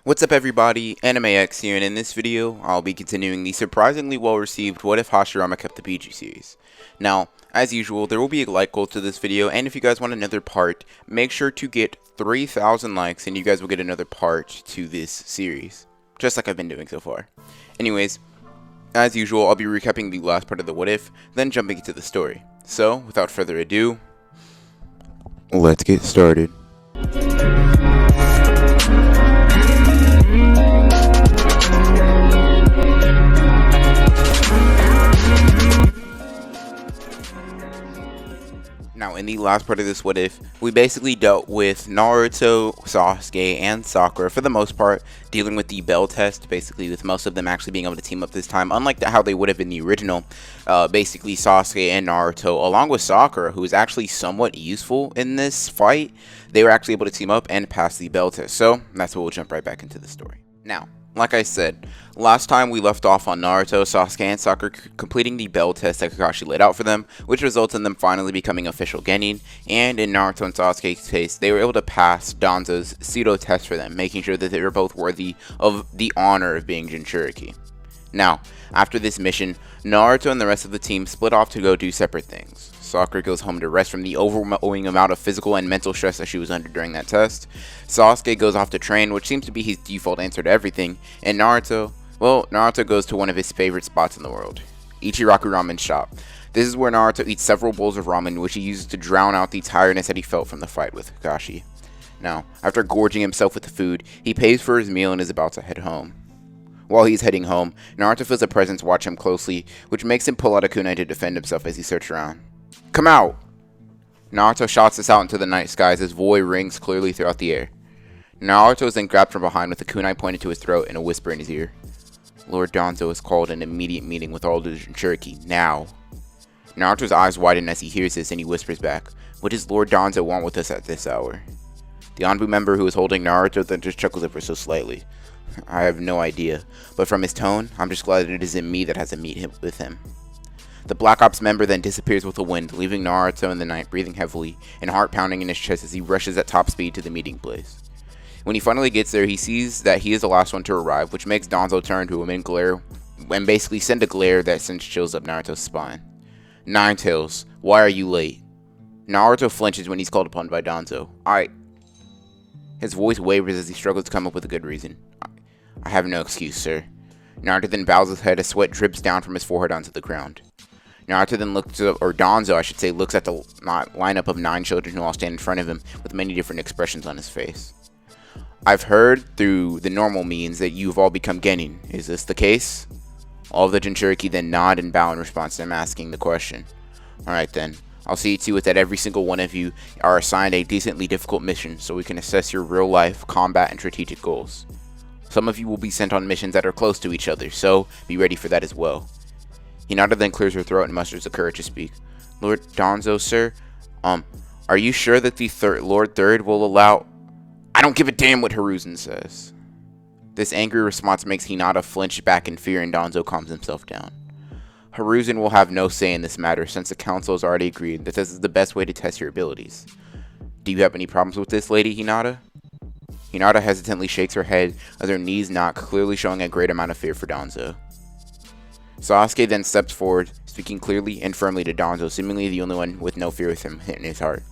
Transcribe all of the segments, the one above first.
What's up everybody, AnimeX here, and in this video, I'll be continuing the surprisingly well-received What If Hashirama Kept the Biju series. Now, as usual, there will be a like goal to this video, and if you guys want another part, make sure to get 3,000 likes, and you guys will get another part to this series. Just like I've been doing so far. Anyways, as usual, I'll be recapping the last part of the What If, then jumping into the story. So, without further ado, let's get started. Now, in the last part of this What If, we basically dealt with Naruto, Sasuke, and Sakura for the most part, dealing with the Bell test, basically with most of them actually being able to team up this time, unlike how they would have in the original. Basically, Sasuke and Naruto, along with Sakura, who is actually somewhat useful in this fight, they were actually able to team up and pass the Bell test. So, that's what we'll jump right back into the story. Now, like I said, last time we left off on Naruto, Sasuke, and Sakura completing the Bell test that Kakashi laid out for them, which results in them finally becoming official Genin, and in Naruto and Sasuke's case, they were able to pass Danzo's pseudo test for them, making sure that they were both worthy of the honor of being Jinchuriki. Now, after this mission, Naruto and the rest of the team split off to go do separate things. Sakura goes home to rest from the overwhelming amount of physical and mental stress that she was under during that test. Sasuke goes off to train, which seems to be his default answer to everything. And Naruto goes to one of his favorite spots in the world, Ichiraku Ramen Shop. This is where Naruto eats several bowls of ramen, which he uses to drown out the tiredness that he felt from the fight with Kakashi. Now, after gorging himself with the food, he pays for his meal and is about to head home. While he's heading home, Naruto feels a presence watch him closely, which makes him pull out a kunai to defend himself as he searches around. Come out! Naruto shouts this out into the night sky as his voice rings clearly throughout the air. Naruto is then grabbed from behind with a kunai pointed to his throat and a whisper in his ear. Lord Danzo has called an immediate meeting with all the Jinchuriki, now. Naruto's eyes widen as he hears this and he whispers back, what does Lord Danzo want with us at this hour? The Anbu member who is holding Naruto then just chuckles ever so slightly. I have no idea, but from his tone, I'm just glad that it isn't me that has to meet with him. The Black Ops member then disappears with the wind, leaving Naruto in the night breathing heavily and heart pounding in his chest as he rushes at top speed to the meeting place. When he finally gets there, he sees that he is the last one to arrive, which makes Danzo turn to him and basically send a glare that sends chills up Naruto's spine. Ninetales, why are you late? Naruto flinches when he's called upon by Danzo. His voice wavers as he struggles to come up with a good reason. I have no excuse, sir. Naruto then bows his head as sweat drips down from his forehead onto the ground. Naruto then Danzo looks at the lineup of 9 children who all stand in front of him with many different expressions on his face. I've heard through the normal means that you've all become Genin. Is this the case? All of the Jinchuriki then nod and bow in response to him asking the question. Alright then, I'll see to it that every single one of you are assigned a decently difficult mission so we can assess your real life, combat, and strategic goals. Some of you will be sent on missions that are close to each other, so be ready for that as well. Hinata then clears her throat and musters the courage to speak. Lord Danzo, sir, are you sure that the Lord Third will allow... I don't give a damn what Hiruzen says. This angry response makes Hinata flinch back in fear and Danzo calms himself down. Hiruzen will have no say in this matter since the council has already agreed that this is the best way to test your abilities. Do you have any problems with this, Lady Hinata? Hinata hesitantly shakes her head as her knees knock, clearly showing a great amount of fear for Danzo. Sasuke then steps forward, speaking clearly and firmly to Danzo, seemingly the only one with no fear with him in his heart.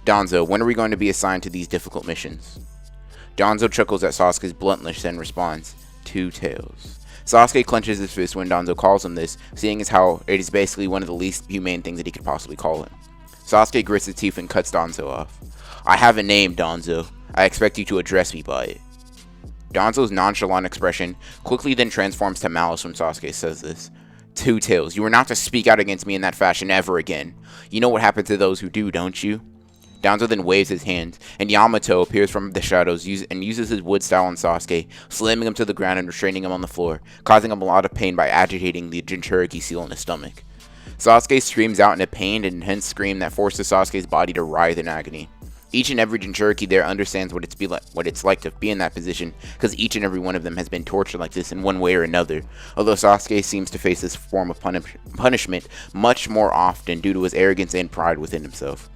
Danzo, when are we going to be assigned to these difficult missions? Danzo chuckles at Sasuke's bluntness and responds, 2 tails. Sasuke clenches his fist when Danzo calls him this, seeing as how it is basically one of the least humane things that he could possibly call him. Sasuke grits his teeth and cuts Danzo off. I have a name, Danzo. I expect you to address me by it. Danzo's nonchalant expression quickly then transforms to malice when Sasuke says this. 2 tails, you are not to speak out against me in that fashion ever again. You know what happened to those who do, don't you? Danzo then waves his hand, and Yamato appears from the shadows and uses his wood style on Sasuke, slamming him to the ground and restraining him on the floor, causing him a lot of pain by agitating the Jinchuriki seal in his stomach. Sasuke screams out in a pained and intense scream that forces Sasuke's body to writhe in agony. Each and every Jinchuriki there understands what it's like to be in that position, because each and every one of them has been tortured like this in one way or another, although Sasuke seems to face this form of punishment much more often due to his arrogance and pride within himself.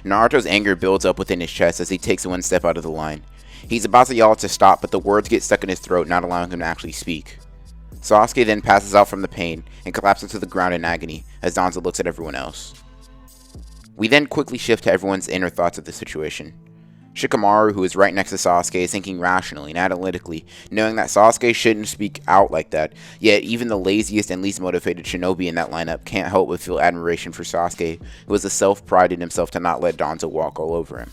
Naruto's anger builds up within his chest as he takes one step out of the line. He's about to yell to stop, but the words get stuck in his throat, not allowing him to actually speak. Sasuke then passes out from the pain and collapses to the ground in agony as Danzo looks at everyone else. We then quickly shift to everyone's inner thoughts of the situation. Shikamaru, who is right next to Sasuke, is thinking rationally and analytically, knowing that Sasuke shouldn't speak out like that, yet even the laziest and least motivated shinobi in that lineup can't help but feel admiration for Sasuke, who has the self-pride in himself to not let Danzo walk all over him.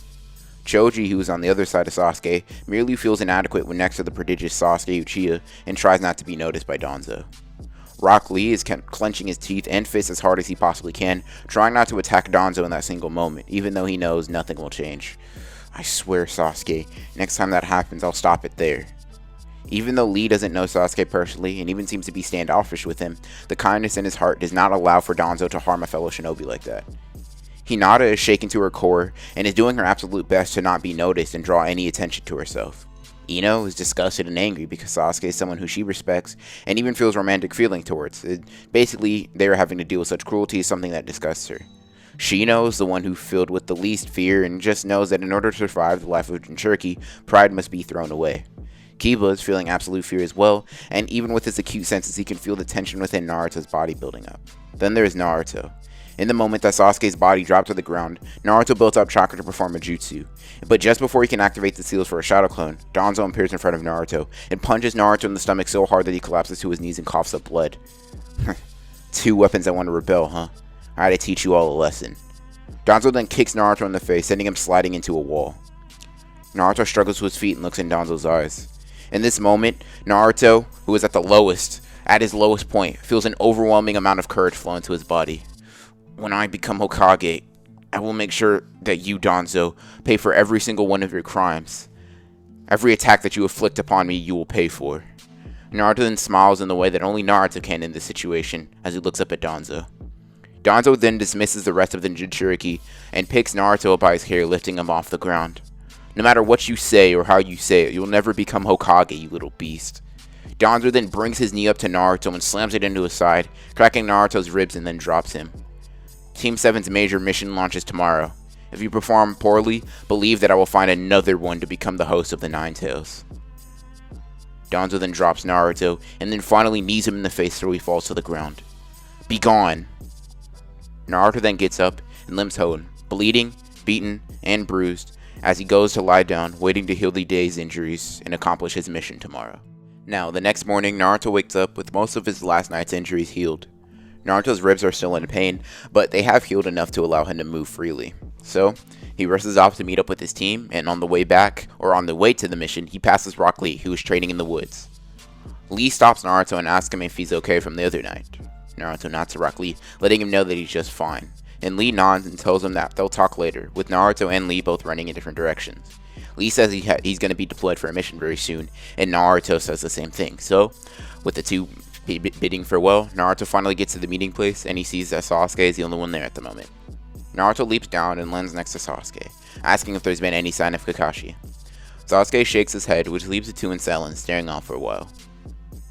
Choji, who is on the other side of Sasuke, merely feels inadequate when next to the prodigious Sasuke Uchiha and tries not to be noticed by Danzo. Rock Lee is clenching his teeth and fists as hard as he possibly can, trying not to attack Danzo in that single moment, even though he knows nothing will change. I swear, Sasuke, next time that happens, I'll stop it there. Even though Lee doesn't know Sasuke personally, and even seems to be standoffish with him, the kindness in his heart does not allow for Danzo to harm a fellow shinobi like that. Hinata is shaken to her core, and is doing her absolute best to not be noticed and draw any attention to herself. Ino is disgusted and angry because Sasuke is someone who she respects, and even feels romantic feeling towards. Basically, they are having to deal with such cruelty is something that disgusts her. Shino is the one who filled with the least fear and just knows that in order to survive the life of Jinchuriki, pride must be thrown away. Kiba is feeling absolute fear as well, and even with his acute senses he can feel the tension within Naruto's body building up. Then there is Naruto. In the moment that Sasuke's body dropped to the ground, Naruto built up chakra to perform a jutsu. But just before he can activate the seals for a shadow clone, Danzo appears in front of Naruto and punches Naruto in the stomach so hard that he collapses to his knees and coughs up blood. Two weapons that want to rebel, huh? I had to teach you all a lesson. Danzo then kicks Naruto in the face, sending him sliding into a wall. Naruto struggles to his feet and looks in Danzo's eyes. In this moment, Naruto, who is at his lowest point, feels an overwhelming amount of courage flow into his body. When I become Hokage, I will make sure that you, Danzo, pay for every single one of your crimes. Every attack that you inflict upon me, you will pay for. Naruto then smiles in the way that only Naruto can in this situation, as he looks up at Danzo. Danzo then dismisses the rest of the Jinchuriki and picks Naruto up by his hair, lifting him off the ground. No matter what you say or how you say it, you'll never become Hokage, you little beast. Danzo then brings his knee up to Naruto and slams it into his side, cracking Naruto's ribs and then drops him. Team 7's major mission launches tomorrow. If you perform poorly, believe that I will find another one to become the host of the Nine Tails. Danzo then drops Naruto, and then finally knees him in the face so he falls to the ground. Be gone! Naruto then gets up and limps home, bleeding, beaten, and bruised, as he goes to lie down, waiting to heal the day's injuries and accomplish his mission tomorrow. Now, the next morning, Naruto wakes up with most of his last night's injuries healed. Naruto's ribs are still in pain, but they have healed enough to allow him to move freely. So, he rushes off to meet up with his team, and on the way to the mission, he passes Rock Lee, who is training in the woods. Lee stops Naruto and asks him if he's okay from the other night. Naruto nods to Rock Lee, letting him know that he's just fine. And Lee nods and tells him that they'll talk later, with Naruto and Lee both running in different directions. Lee says he's going to be deployed for a mission very soon, and Naruto says the same thing. So, with the two bidding farewell, Naruto finally gets to the meeting place, and he sees that Sasuke is the only one there at the moment. Naruto leaps down and lands next to Sasuke, asking if there's been any sign of Kakashi. Sasuke shakes his head, which leaves the two in silence, staring off for a while.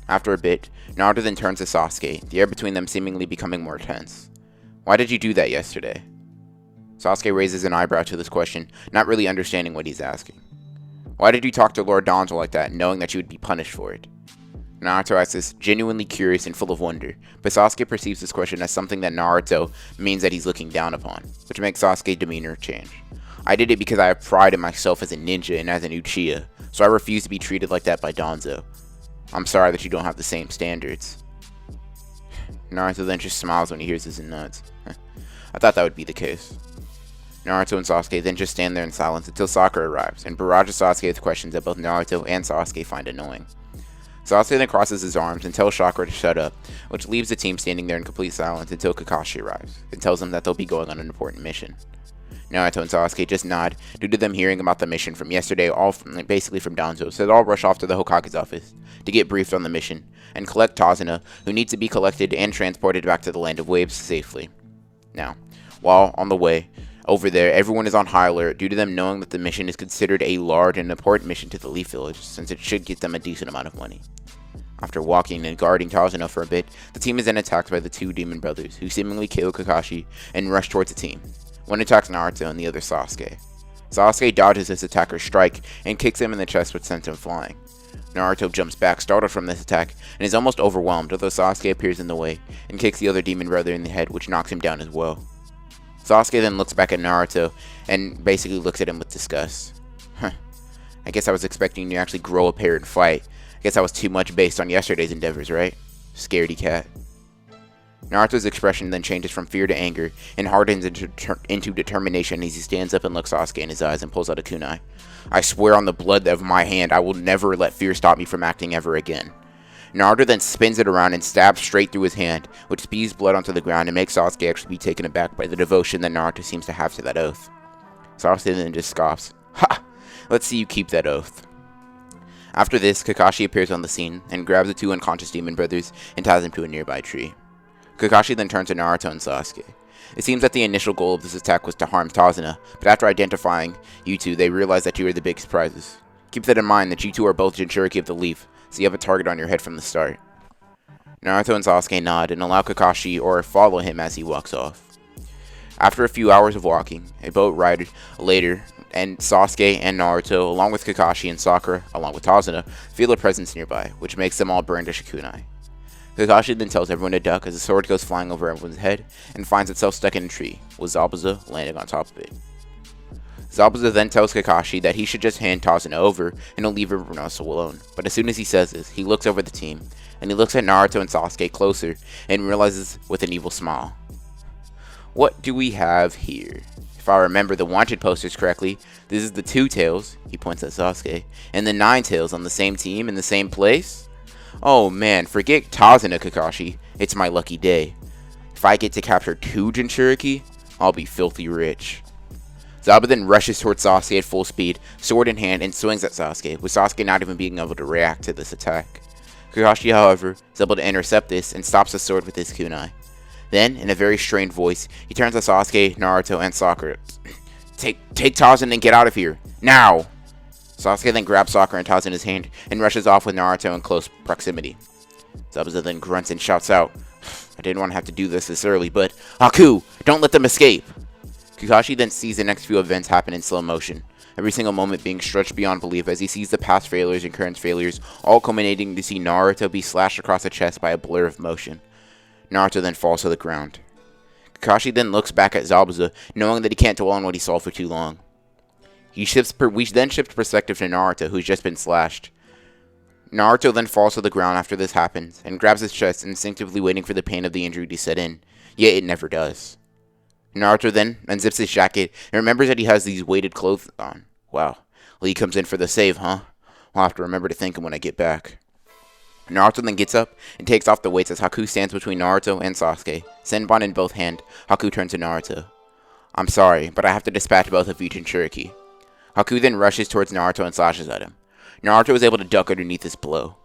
After a bit, Naruto then turns to Sasuke, the air between them seemingly becoming more tense. Why did you do that yesterday? Sasuke raises an eyebrow to this question, not really understanding what he's asking. Why did you talk to Lord Danzo like that, knowing that you would be punished for it? Naruto asks this, genuinely curious and full of wonder, but Sasuke perceives this question as something that Naruto means that he's looking down upon, which makes Sasuke's demeanor change. I did it because I have pride in myself as a ninja and as an Uchiha, so I refuse to be treated like that by Danzo. I'm sorry that you don't have the same standards. Naruto then just smiles when he hears this and nods. I thought that would be the case. Naruto and Sasuke then just stand there in silence until Sakura arrives, and barrages Sasuke with questions that both Naruto and Sasuke find annoying. Sasuke then crosses his arms and tells Sakura to shut up, which leaves the team standing there in complete silence until Kakashi arrives, and tells them that they'll be going on an important mission. Naruto and Sasuke just nod, due to them hearing about the mission from yesterday, basically from Danzo, so they all rush off to the Hokage's office to get briefed on the mission, and collect Tazuna, who needs to be collected and transported back to the Land of Waves safely. Now, while on the way over there, everyone is on high alert due to them knowing that the mission is considered a large and important mission to the Leaf Village, since it should get them a decent amount of money. After walking and guarding Tazuna for a bit, the team is then attacked by the two demon brothers, who seemingly kill Kakashi and rush towards the team. One attacks Naruto and the other Sasuke. Sasuke dodges his attacker's strike and kicks him in the chest, which sends him flying. Naruto jumps back, startled from this attack, and is almost overwhelmed, although Sasuke appears in the way and kicks the other demon brother in the head, which knocks him down as well. Sasuke then looks back at Naruto and basically looks at him with disgust. Huh. I guess I was expecting you to actually grow a pair and fight. I guess I was too much based on yesterday's endeavors, right? Scaredy cat. Naruto's expression then changes from fear to anger and hardens into determination as he stands up and looks Sasuke in his eyes and pulls out a kunai. I swear on the blood of my hand, I will never let fear stop me from acting ever again. Naruto then spins it around and stabs straight through his hand, which spews blood onto the ground and makes Sasuke actually be taken aback by the devotion that Naruto seems to have to that oath. Sasuke then just scoffs. Ha! Let's see you keep that oath. After this, Kakashi appears on the scene and grabs the two unconscious demon brothers and ties them to a nearby tree. Kakashi then turns to Naruto and Sasuke. It seems that the initial goal of this attack was to harm Tazuna, but after identifying you two, they realize that you are the big surprises. Keep that in mind that you two are both Jinchuriki of the Leaf, so you have a target on your head from the start. Naruto and Sasuke nod and allow Kakashi or follow him as he walks off. After a few hours of walking, a boat ride later, and Sasuke and Naruto, along with Kakashi and Sakura, along with Tazuna, feel a presence nearby, which makes them all brandish a kunai. Kakashi then tells everyone to duck as a sword goes flying over everyone's head and finds itself stuck in a tree, with Zabuza landing on top of it. Zabuza then tells Kakashi that he should just hand Tazuna over and he'll leave everyone else alone, but as soon as he says this, he looks over the team, and he looks at Naruto and Sasuke closer and realizes with an evil smile. What do we have here? If I remember the wanted posters correctly, this is the 2 tails, he points at Sasuke, and the 9 tails on the same team in the same place? Oh man, forget Tazuna, Kakashi. It's my lucky day. If I get to capture 2 Jinchuriki, I'll be filthy rich. Zabuza then rushes towards Sasuke at full speed, sword in hand, and swings at Sasuke, with Sasuke not even being able to react to this attack. Kakashi, however, is able to intercept this and stops the sword with his kunai. Then, in a very strained voice, he turns to Sasuke, Naruto, and Sakura. Take Tazuna and get out of here. Now! Sasuke then grabs Sakura and Tazuna's hand and rushes off with Naruto in close proximity. Zabuza then grunts and shouts out, I didn't want to have to do this early, but Haku, don't let them escape! Kakashi then sees the next few events happen in slow motion, every single moment being stretched beyond belief as he sees the past failures and current failures, all culminating to see Naruto be slashed across the chest by a blur of motion. Naruto then falls to the ground. Kakashi then looks back at Zabuza, knowing that he can't dwell on what he saw for too long. We then shift perspective to Naruto, who's just been slashed. Naruto then falls to the ground after this happens, and grabs his chest, instinctively waiting for the pain of the injury to set in, yet it never does. Naruto then unzips his jacket, and remembers that he has these weighted clothes on. Wow, Lee comes in for the save, huh? I'll have to remember to thank him when I get back. Naruto then gets up, and takes off the weights as Haku stands between Naruto and Sasuke. Senbon in both hands, Haku turns to Naruto. I'm sorry, but I have to dispatch both of you Jinchuriki. Haku then rushes towards Naruto and slashes at him. Naruto is able to duck underneath this blow.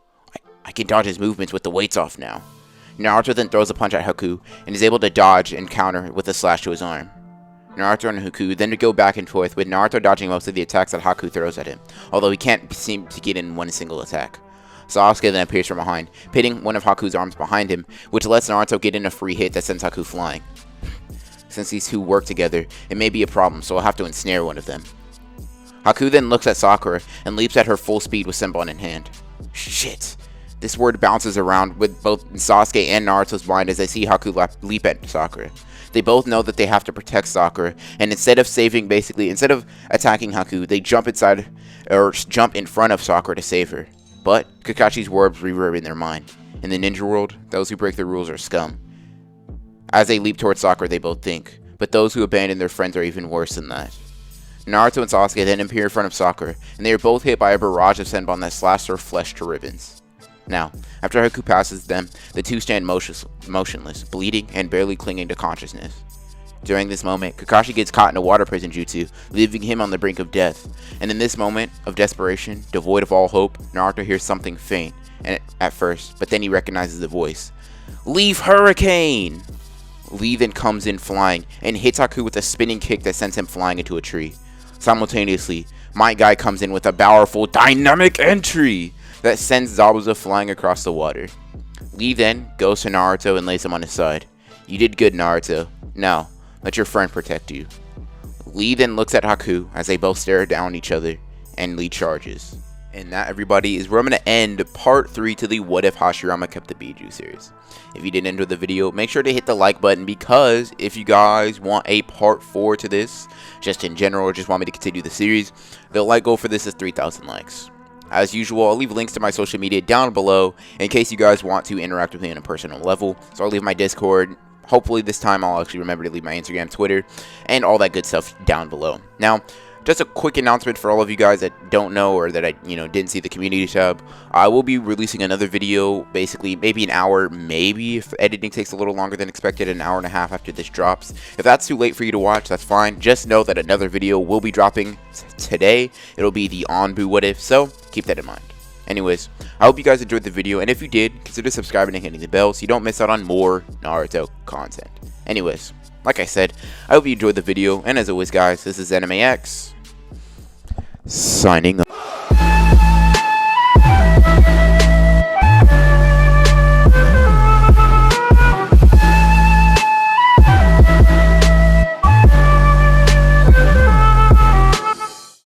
I can dodge his movements with the weights off now. Naruto then throws a punch at Haku and is able to dodge and counter with a slash to his arm. Naruto and Haku then go back and forth, with Naruto dodging most of the attacks that Haku throws at him, although he can't seem to get in one single attack. Sasuke then appears from behind, pitting one of Haku's arms behind him, which lets Naruto get in a free hit that sends Haku flying. Since these two work together, it may be a problem, so I'll have to ensnare one of them. Haku then looks at Sakura and leaps at her full speed with Senbon in hand. Shit! This word bounces around with both Sasuke and Naruto's mind as they see Haku leap at Sakura. They both know that they have to protect Sakura, and instead of attacking Haku, they jump in front of Sakura to save her. But Kakashi's words reverb in their mind. In the ninja world, those who break the rules are scum. As they leap towards Sakura, they both think, but those who abandon their friends are even worse than that. Naruto and Sasuke then appear in front of Sakura, and they are both hit by a barrage of Senbon that slash their flesh to ribbons. Now, after Haku passes them, the two stand motionless, bleeding and barely clinging to consciousness. During this moment, Kakashi gets caught in a water prison jutsu, leaving him on the brink of death. And in this moment of desperation, devoid of all hope, Naruto hears something faint at first, but then he recognizes the voice. Leave Hurricane! Lee then comes in flying and hits Haku with a spinning kick that sends him flying into a tree. Simultaneously, My Guy comes in with a powerful dynamic entry that sends Zabuza flying across the water. Lee then goes to Naruto and lays him on his side. You did good, Naruto. Now, let your friend protect you. Lee then looks at Haku as they both stare down each other, and Lee charges. And that, everybody, is where I'm going to end part 3 to the What If Hashirama Kept the Biju series. If you did enjoy the video, make sure to hit the like button, because if you guys want a part 4 to this, just in general, or just want me to continue the series, the like goal for this is 3,000 likes. As usual, I'll leave links to my social media down below in case you guys want to interact with me on a personal level. So I'll leave my Discord. Hopefully this time I'll actually remember to leave my Instagram, Twitter, and all that good stuff down below. Now, just a quick announcement for all of you guys that don't know, or that didn't see the community tab. I will be releasing another video, basically maybe an hour, maybe if editing takes a little longer than expected, an hour and a half after this drops. If that's too late for you to watch, that's fine. Just know that another video will be dropping today. It'll be the Anbu What If, so keep that in mind. Anyways, I hope you guys enjoyed the video, and if you did, consider subscribing and hitting the bell so you don't miss out on more Naruto content. Anyways, like I said, I hope you enjoyed the video, and as always guys, this is AnimeX, signing up.